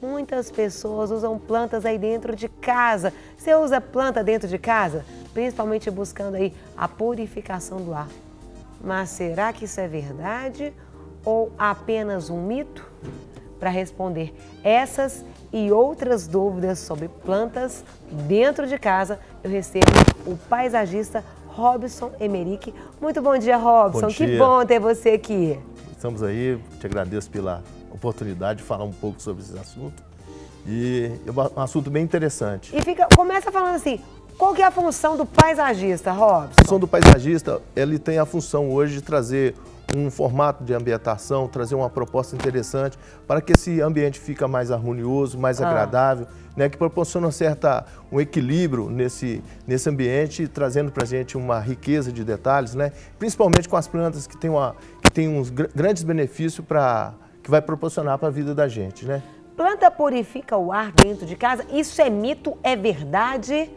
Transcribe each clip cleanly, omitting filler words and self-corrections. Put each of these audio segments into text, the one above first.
muitas pessoas usam plantas aí dentro de casa. Você usa planta dentro de casa? Principalmente buscando aí a purificação do ar. Mas será que isso é verdade ou apenas um mito? Para responder essas e outras dúvidas sobre plantas dentro de casa, eu recebo o paisagista Robson Emerick. Muito bom dia, Robson. Bom dia. Que bom ter você aqui. Estamos aí, te agradeço pela oportunidade de falar um pouco sobre esse assunto. E é um assunto bem interessante. E começa falando assim, qual que é a função do paisagista, Robson? A função do paisagista, ele tem a função hoje de trazer um formato de ambientação, trazer uma proposta interessante para que esse ambiente fique mais harmonioso, mais agradável, né, que proporciona um equilíbrio nesse ambiente, trazendo para a gente uma riqueza de detalhes, né, principalmente com as plantas que têm uns grandes benefícios que vai proporcionar para a vida da gente, né? Planta purifica o ar dentro de casa? Isso é mito? É verdade?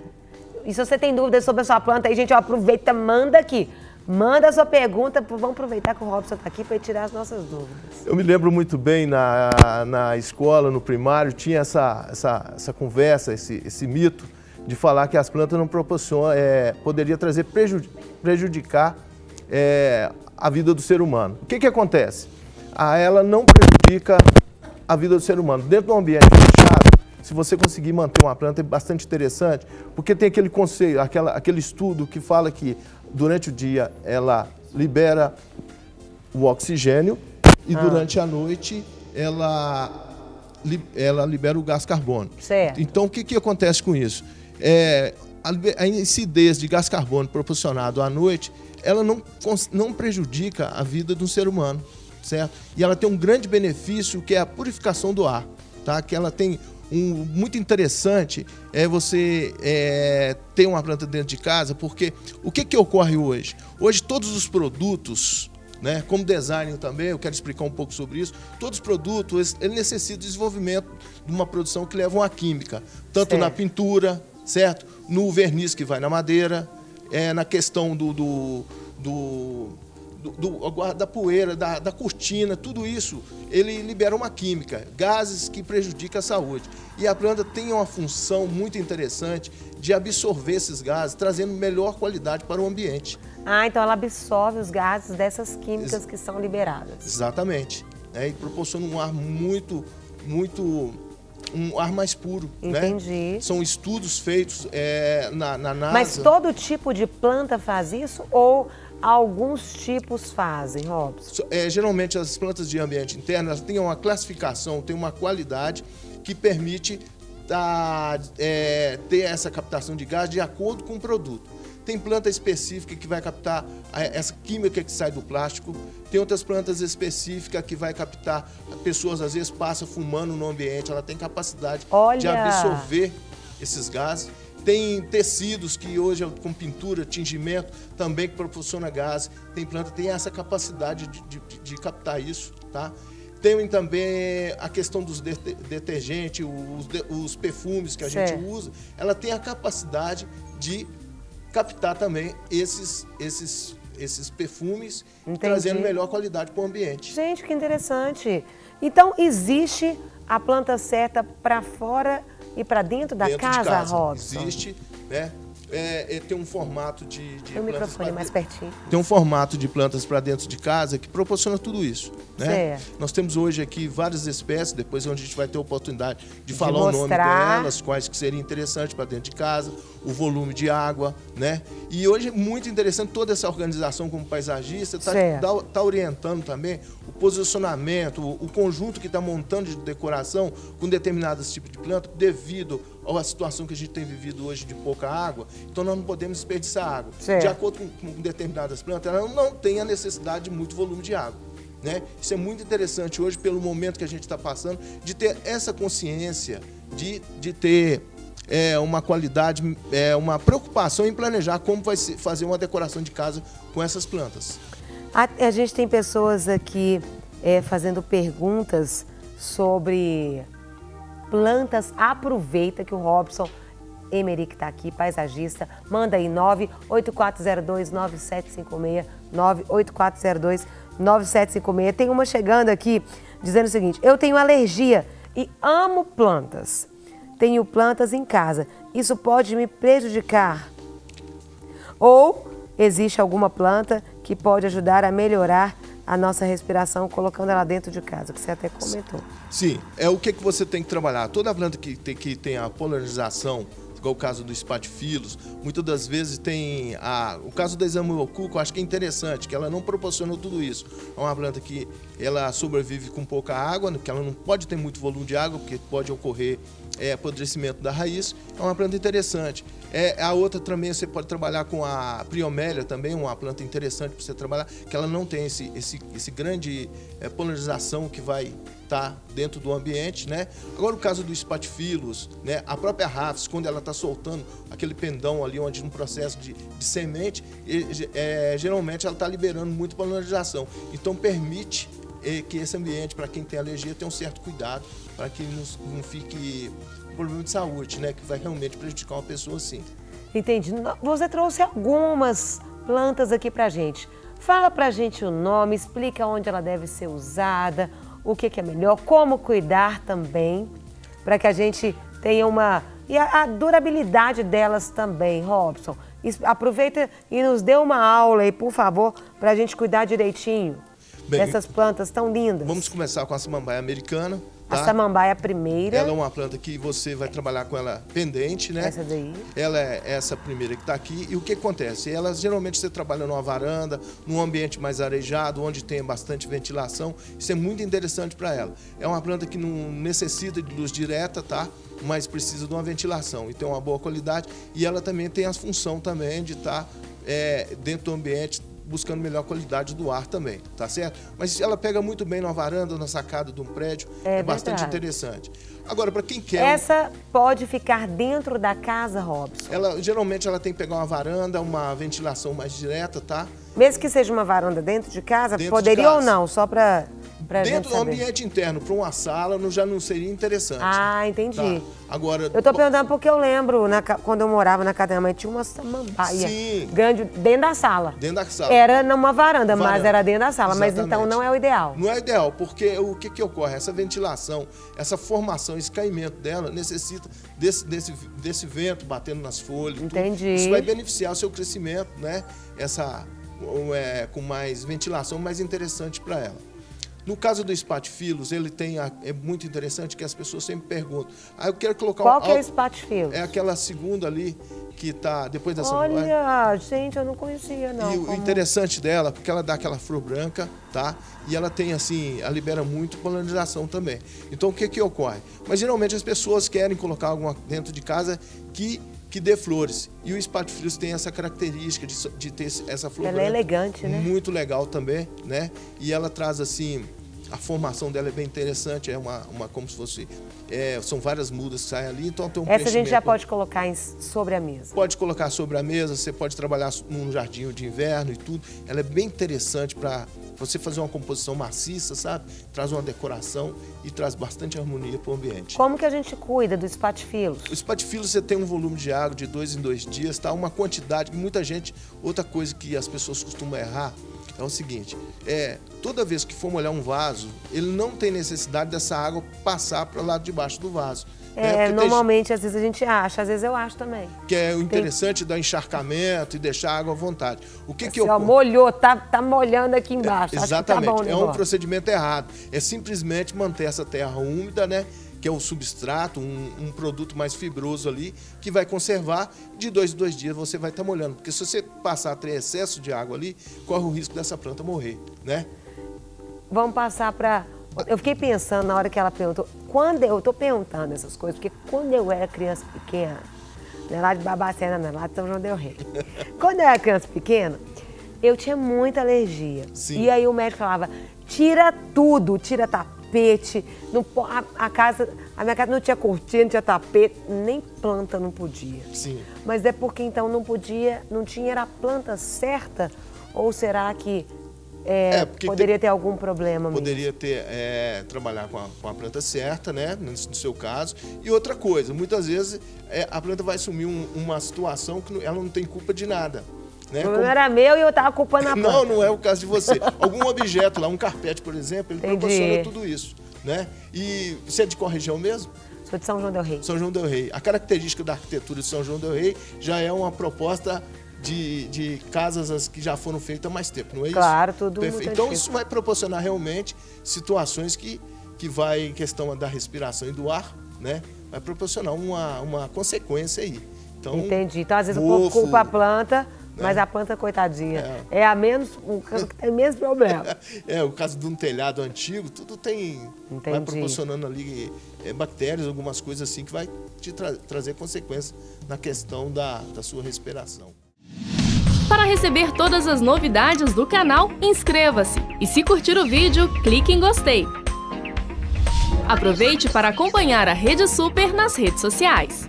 E se você tem dúvidas sobre a sua planta, aí, gente, ó, aproveita, manda aqui. Manda a sua pergunta, vamos aproveitar que o Robson está aqui para tirar as nossas dúvidas. Eu me lembro muito bem, na escola, no primário, tinha essa conversa, esse mito de falar que as plantas não proporcionam, poderia prejudicar a vida do ser humano. O que acontece? Ela não prejudica a vida do ser humano. Dentro de um ambiente fechado, se você conseguir manter uma planta, é bastante interessante, porque tem aquele conceito, aquele estudo que fala que durante o dia ela libera o oxigênio e durante a noite ela libera o gás carbônico. Certo. Então o que acontece com isso? A incidez de gás carbônico proporcionado à noite, ela não prejudica a vida do ser humano, certo? E ela tem um grande benefício que é a purificação do ar, tá? Que ela tem muito interessante você ter uma planta dentro de casa, porque o que ocorre hoje? Hoje todos os produtos, né, como design também, eu quero explicar um pouco sobre isso, todos os produtos eles necessitam de desenvolvimento de uma produção que leva uma química, tanto na pintura, certo? No verniz que vai na madeira, na questão da poeira, da cortina, tudo isso, ele libera uma química, gases que prejudicam a saúde. E a planta tem uma função muito interessante de absorver esses gases, trazendo melhor qualidade para o ambiente. Então ela absorve os gases dessas químicas que são liberadas. Exatamente. E proporciona um ar um ar mais puro. Entendi. Né? São estudos feitos na NASA. Mas todo tipo de planta faz isso ou alguns tipos fazem, Robson? Geralmente as plantas de ambiente interno elas têm uma classificação, têm uma qualidade que permite ter essa captação de gás de acordo com o produto. Tem planta específica que vai captar essa química que sai do plástico, tem outras plantas específicas que vai captar, pessoas às vezes passam fumando no ambiente, ela tem capacidade de absorver esses gases. Tem tecidos que hoje, com pintura, tingimento, também que proporciona gás. Tem planta que tem essa capacidade de captar isso, tá? Tem também a questão dos detergentes, os perfumes que a gente usa. Ela tem a capacidade de captar também esses perfumes, trazendo melhor qualidade para o ambiente. Gente, que interessante. Então, existe a planta certa para fora e para dentro da casa, Robson? Existe, né? Tem um formato de o microfone mais pertinho. Tem um formato de plantas para dentro de casa que proporciona tudo isso, né? Nós temos hoje aqui várias espécies, depois a gente vai ter a oportunidade de falar o nome delas, quais que seriam interessantes para dentro de casa, o volume de água, né? E hoje é muito interessante toda essa organização como paisagista está orientando também o posicionamento, o conjunto que está montando de decoração com determinados tipos de planta devido à situação que a gente tem vivido hoje de pouca água. Então nós não podemos desperdiçar água. De acordo com determinadas plantas, ela não tem a necessidade de muito volume de água. Né? Isso é muito interessante hoje, pelo momento que a gente está passando, de ter essa consciência, de ter uma qualidade, uma preocupação em planejar como vai fazer uma decoração de casa com essas plantas. A gente tem pessoas aqui fazendo perguntas sobre plantas. Aproveita que o Robson Emerick está aqui, paisagista. Manda aí 98402-9756, 98402-9756. Tem uma chegando aqui dizendo o seguinte: eu tenho alergia e amo plantas. Tenho plantas em casa. Isso pode me prejudicar? Ou existe alguma planta que pode ajudar a melhorar a nossa respiração colocando ela dentro de casa, que você até comentou. Sim, é o que você tem que trabalhar. Toda planta que tem a polarização, igual o caso do espatifilus, muitas das vezes tem o caso da examiocuca, eu acho que é interessante, que ela não proporcionou tudo isso. É uma planta que ela sobrevive com pouca água, que ela não pode ter muito volume de água, porque pode ocorrer apodrecimento da raiz. É uma planta interessante. A outra também você pode trabalhar com a Priomélia também, uma planta interessante para você trabalhar, que ela não tem esse grande polarização que vai estar dentro do ambiente, né? Agora o caso do espatifilus, né? A própria Rhapis, quando ela está soltando aquele pendão ali, onde no processo de semente, geralmente ela está liberando muito polarização. Então permite que esse ambiente, para quem tem alergia, tenha um certo cuidado, para que não fique problema de saúde, né? Que vai realmente prejudicar uma pessoa assim. Entendi. Você trouxe algumas plantas aqui pra gente. Fala pra gente o nome, explica onde ela deve ser usada, o que é melhor, como cuidar também, para que a gente tenha e a durabilidade delas também, Robson. Aproveita e nos dê uma aula aí, por favor, pra gente cuidar direitinho dessas plantas tão lindas. Vamos começar com a samambaia americana. Tá? A samambaia primeira. Ela é uma planta que você vai trabalhar com ela pendente, né? Essa daí. Ela é essa primeira que está aqui. E o que acontece? Ela geralmente você trabalha numa varanda, num ambiente mais arejado, onde tem bastante ventilação. Isso é muito interessante para ela. É uma planta que não necessita de luz direta, tá? Mas precisa de uma ventilação e tem uma boa qualidade. E ela também tem a função também de estar dentro do ambiente, buscando melhor qualidade do ar também, tá certo? Mas ela pega muito bem na varanda, na sacada de um prédio, é bastante interessante. Agora, para quem quer... Essa pode ficar dentro da casa, Robson? Geralmente ela tem que pegar uma varanda, uma ventilação mais direta, tá? Mesmo que seja uma varanda dentro de casa, poderia ou não? Só para dentro do ambiente interno, para uma sala, já não seria interessante. Ah, entendi. Tá? Agora, eu tô perguntando porque eu lembro, quando eu morava na casa da minha mãe, tinha uma samambaia grande dentro da sala. Dentro da sala. Era numa varanda, mas era dentro da sala. Exatamente. Mas então não é o ideal. Não é o ideal, porque o que ocorre? Essa ventilação, essa formação, esse caimento dela necessita desse vento batendo nas folhas. Entendi. Tudo. Isso vai beneficiar o seu crescimento, né? Com mais ventilação, mais interessante para ela. No caso do espatifilus, ele é muito interessante que as pessoas sempre perguntam. Eu quero colocar Qual que é o espatifilus? É aquela segunda ali que está depois dessa. Olha, gente, eu não conhecia não. E o interessante dela, porque ela dá aquela flor branca, tá? E ela tem assim, ela libera muito polinização também. Então o que ocorre? Mas geralmente as pessoas querem colocar alguma dentro de casa que dê flores. E o espatifilus tem essa característica de ter essa flor branca. Ela é elegante, né? Muito legal também, né? E ela traz assim, a formação dela é bem interessante, como se fosse, são várias mudas que saem ali, então tem um Essa a gente já pode colocar sobre a mesa. Pode colocar sobre a mesa, você pode trabalhar num jardim de inverno e tudo. Ela é bem interessante para você fazer uma composição maciça, sabe? Traz uma decoração e traz bastante harmonia para o ambiente. Como que a gente cuida do espatifilus? O espatifilus, você tem um volume de água de 2 em 2 dias, tá? Uma quantidade que muita gente... Outra coisa que as pessoas costumam errar é o seguinte, toda vez que for molhar um vaso, ele não tem necessidade dessa água passar para o lado de baixo do vaso. Normalmente, às vezes a gente acha, às vezes eu acho também. Que é o interessante dar encharcamento e deixar a água à vontade. O que ocorre? Molhou, tá molhando aqui embaixo. Exatamente, Acho que tá bom, um procedimento errado. É simplesmente manter essa terra úmida, né? Que é o substrato, um produto mais fibroso ali, que vai conservar. De 2 em 2 dias você vai estar molhando. Porque se você passar a ter excesso de água ali, corre o risco dessa planta morrer, né? Vamos passar para... Eu fiquei pensando na hora que ela perguntou, eu tô perguntando essas coisas, porque quando eu era criança pequena, não é lá de Babacena, não é lá de São João del Rei. Quando eu era criança pequena, eu tinha muita alergia. Sim. E aí o médico falava, tira tudo, tira tapete, a minha casa não tinha cortina, não tinha tapete, nem planta não podia. Sim. Mas é porque então não tinha era a planta certa, ou será que poderia ter algum problema mesmo? Poderia ter, trabalhar com a planta certa, né, no seu caso. E outra coisa, muitas vezes a planta vai assumir uma situação que ela não tem culpa de nada. Né? O problema era meu e eu estava culpando a planta. Não é o caso de você. Algum objeto lá, um carpete, por exemplo, ele proporciona tudo isso. né? E você é de qual região mesmo? Sou de São João del Rei. São João del Rei. A característica da arquitetura de São João del Rei já é uma proposta de casas que já foram feitas há mais tempo, não é isso? Claro, tudo muito Então antigo. isso vai proporcionar realmente situações que vai, em questão da respiração e do ar, né? Vai proporcionar uma consequência aí. Então, entendi. Então, às vezes, o povo culpa a planta, mas a planta, coitadinha, é a menos, tem menos problema. O caso de um telhado antigo, tudo vai proporcionando ali bactérias, algumas coisas assim, que vai te trazer consequências na questão da sua respiração. Para receber todas as novidades do canal, inscreva-se e, se curtir o vídeo, clique em gostei. Aproveite para acompanhar a Rede Super nas redes sociais.